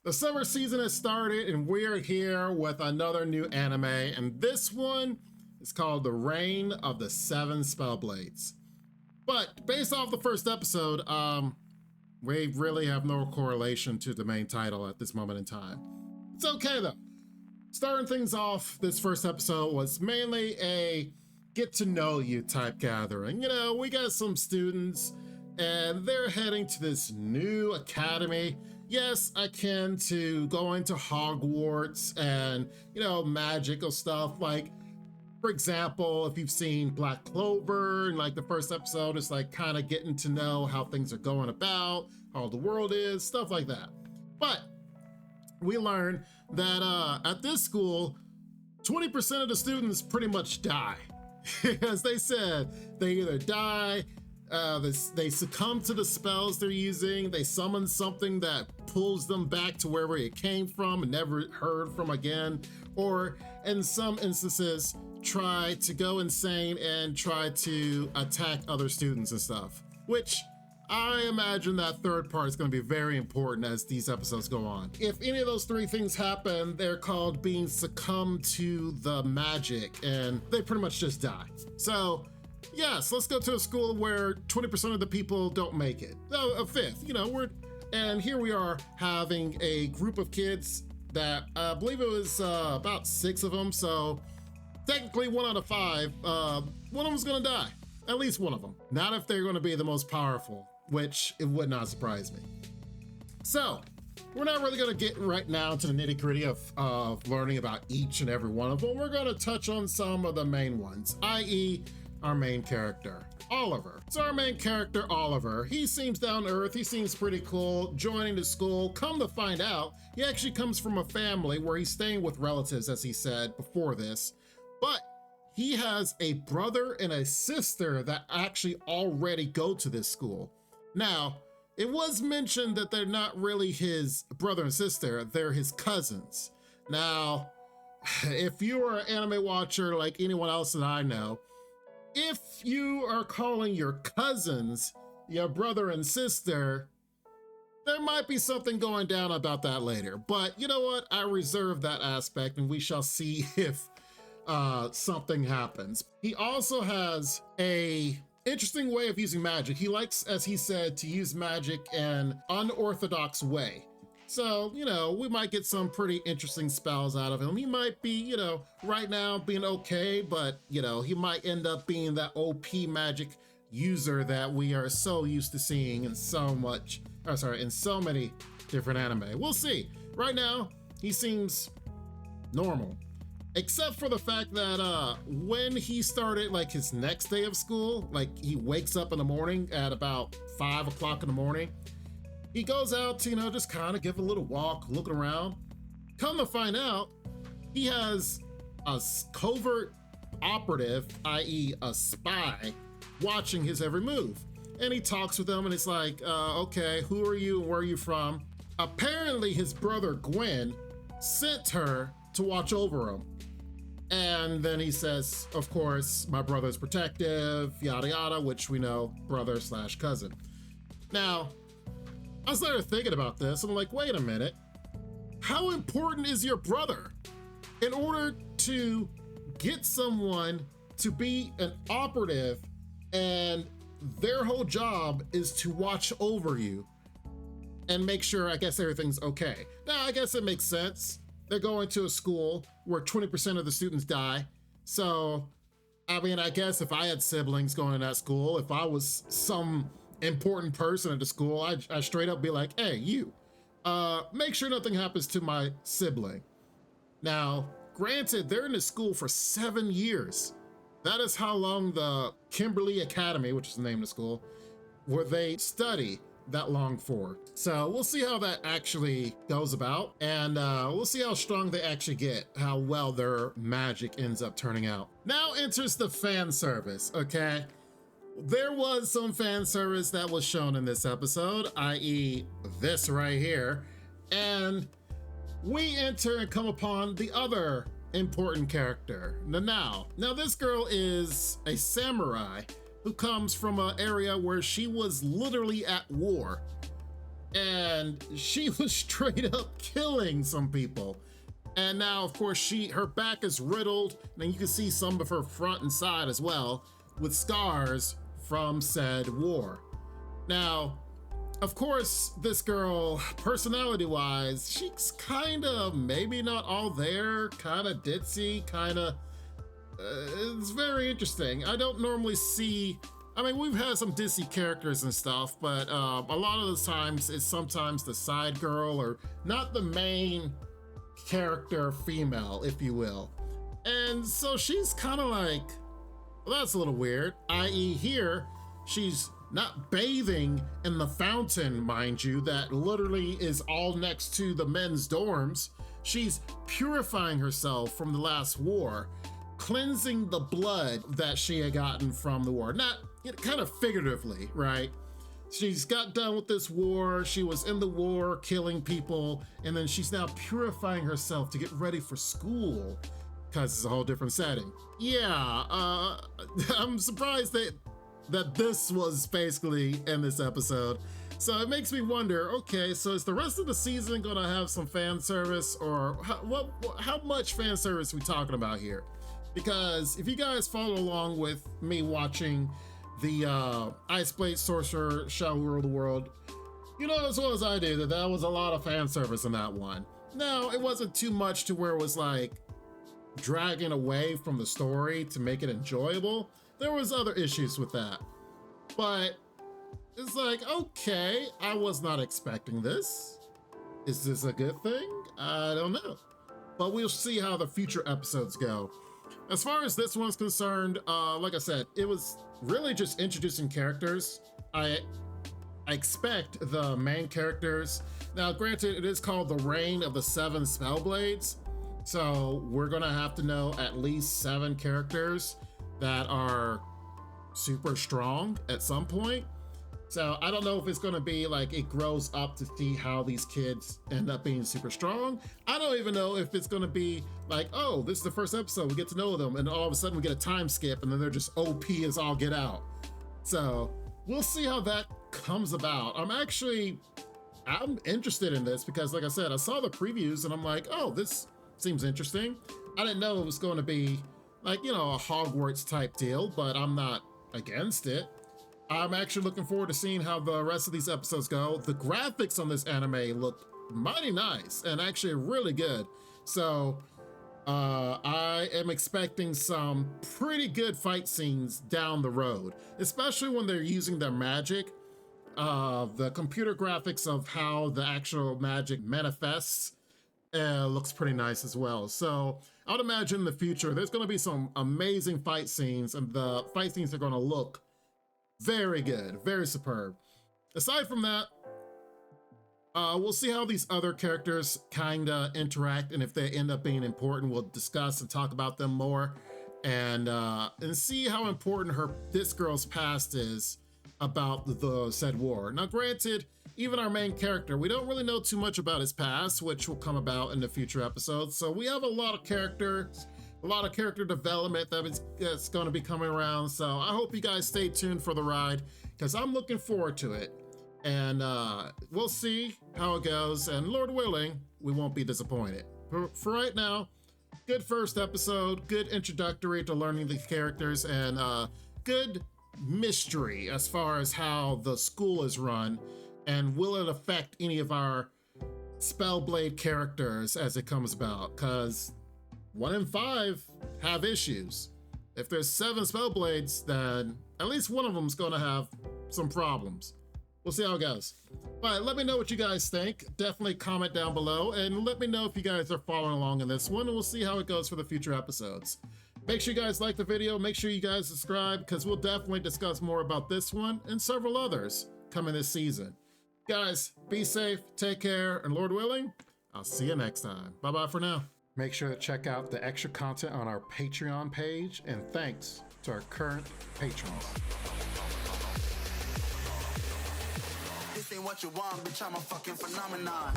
The summer season has started and we're here with another new anime, and this one is called The Reign of the Seven Spellblades. But based off the first episode, we really have no correlation to the main title at this moment in time. It's okay though. Starting things off, this first episode was mainly a get to know you type gathering. You know, we got some students and they're heading to this new academy. Yes, akin to going to Hogwarts and, you know, magical stuff. Like, for example, if you've seen Black Clover and like the first episode, it's like kind of getting to know how things are going about, how the world is, stuff like that. But we learned that at this school, 20% of the students pretty much die. As they said, they either die, they succumb to the spells they're using, they summon something that pulls them back to wherever it came from and never heard from again, or in some instances, try to go insane and try to attack other students and stuff, which I imagine that third part is going to be very important as these episodes go on. If any of those three things happen, they're called being succumbed to the magic, and they pretty much just die. So yes, let's go to a school where 20% of the people don't make it. So a fifth, you know, and here we are having a group of kids that I believe it was about 6 of them. So technically 1 out of 5, one of them's gonna die. At least one of them. Not if they're gonna be the most powerful, which it would not surprise me. So we're not really gonna get right now to the nitty gritty of learning about each and every one of them. We're gonna touch on some of the main ones, i.e. our main character, Oliver. So our main character, Oliver, he seems down to earth, he seems pretty cool, joining the school. Come to find out, he actually comes from a family where he's staying with relatives, as he said before this, but he has a brother and a sister that actually already go to this school. Now, it was mentioned that they're not really his brother and sister, they're his cousins. Now, if you are an anime watcher like anyone else that I know, if you are calling your cousins your brother and sister, there might be something going down about that later. But you know what? I reserve that aspect and we shall see if something happens. He also has a interesting way of using magic. He likes, as he said, to use magic in unorthodox way. So, you know, we might get some pretty interesting spells out of him. He might be, you know, right now being okay, but, you know, he might end up being that OP magic user that we are so used to seeing in so many different anime. We'll see. Right now, he seems normal. Except for the fact that when he started like his next day of school, like he wakes up in the morning at about 5 o'clock in the morning, he goes out to, you know, just kind of give a little walk, looking around. Come to find out, he has a covert operative, i.e. a spy, watching his every move. And he talks with them and it's like, okay, who are you and where are you from? Apparently his brother Gwen sent her to watch over him. And then he says, of course, my brother's protective, yada yada, which we know, brother / cousin. Now, I started thinking about this. I'm like, wait a minute. How important is your brother? In order to get someone to be an operative and their whole job is to watch over you and make sure, I guess, everything's okay. Now, I guess it makes sense. They're going to a school where 20% of the students die. So, I mean, I guess if I had siblings going to that school, if I was some important person at the school, I straight up be like, hey, you, make sure nothing happens to my sibling. Now, granted, they're in the school for 7 years. That is how long the Kimberly Academy, which is the name of the school, where they study that long for. So we'll see how that actually goes about, and we'll see how strong they actually get, how well their magic ends up turning out. Now enters the fan service, okay? There was some fan service that was shown in this episode, i.e. this right here, and we enter and come upon the other important character, Nanao. Now this girl is a samurai who comes from an area where she was literally at war. and she was straight up killing some people. And now, of course, her back is riddled, and you can see some of her front and side as well, with scars from said war. Now, of course, this girl, personality-wise, she's kind of maybe not all there, kind of ditzy, kind of... it's very interesting. I don't normally see... I mean, we've had some ditzy characters and stuff, but a lot of the times it's sometimes the side girl or not the main character female, if you will. And so she's kind of like, well, that's a little weird, i.e. here, she's not bathing in the fountain, mind you, that literally is all next to the men's dorms. She's purifying herself from the last war, cleansing the blood that she had gotten from the war. Not, kind of figuratively, right? She's got done with this war, she was in the war killing people, and then she's now purifying herself to get ready for school, because it's a whole different setting. Yeah, I'm surprised that this was basically in this episode. So it makes me wonder, okay, so is the rest of the season gonna have some fan service, or how much fan service are we talking about here? Because if you guys follow along with me watching the Ice Blade Sorcerer Shall Rule the World, you know as well as I do that was a lot of fan service in that one. Now, it wasn't too much to where it was like dragging away from the story to make it enjoyable. There was other issues with that, but it's like, okay, I was not expecting this. Is this a good thing? I don't know, but we'll see how the future episodes go. As far as this one's concerned, like I said, it was really just introducing characters. I expect the main characters. Now, granted, it is called the Reign of the Seven Spellblades, so we're gonna have to know at least 7 characters that are super strong at some point. So I don't know if it's gonna be like it grows up to see how these kids end up being super strong. I don't even know if it's gonna be like, oh, this is the first episode, we get to know them, and all of a sudden we get a time skip and then they're just OP as all get out. So we'll see how that comes about. I'm interested in this because, like I said, I saw the previews and I'm like, oh, this seems interesting. I didn't know it was going to be like, you know, a Hogwarts type deal, but I'm not against it. I'm actually looking forward to seeing how the rest of these episodes go. The graphics on this anime look mighty nice and actually really good. So I am expecting some pretty good fight scenes down the road, especially when they're using their magic. The computer graphics of how the actual magic manifests looks pretty nice as well. So I would imagine in the future, there's gonna be some amazing fight scenes, and the fight scenes are gonna look very good, very superb. Aside from that, we'll see how these other characters kinda interact, and if they end up being important, we'll discuss and talk about them more, and see how important this girl's past is about the said war. Now, granted, even our main character, we don't really know too much about his past, which will come about in the future episodes. So we have a lot of characters, a lot of character development that's going to be coming around. So I hope you guys stay tuned for the ride, because I'm looking forward to it. And we'll see how it goes. And Lord willing, we won't be disappointed. For right now, good first episode, good introductory to learning the characters, and good mystery as far as how the school is run, and will it affect any of our Spellblade characters as it comes about, because 1 in 5 have issues. If there's 7 Spellblades, then at least one of them is going to have some problems. We'll see how it goes. But let me know what you guys think. Definitely comment down below, and let me know if you guys are following along in this one, and we'll see how it goes for the future episodes. Make sure you guys like the video, make sure you guys subscribe, because we'll definitely discuss more about this one and several others coming this season. Guys, be safe, take care, and Lord willing, I'll see you next time. Bye-bye for now. Make sure to check out the extra content on our Patreon page, and thanks to our current patrons. This ain't what you want, bitch, I'm a fucking phenomenon.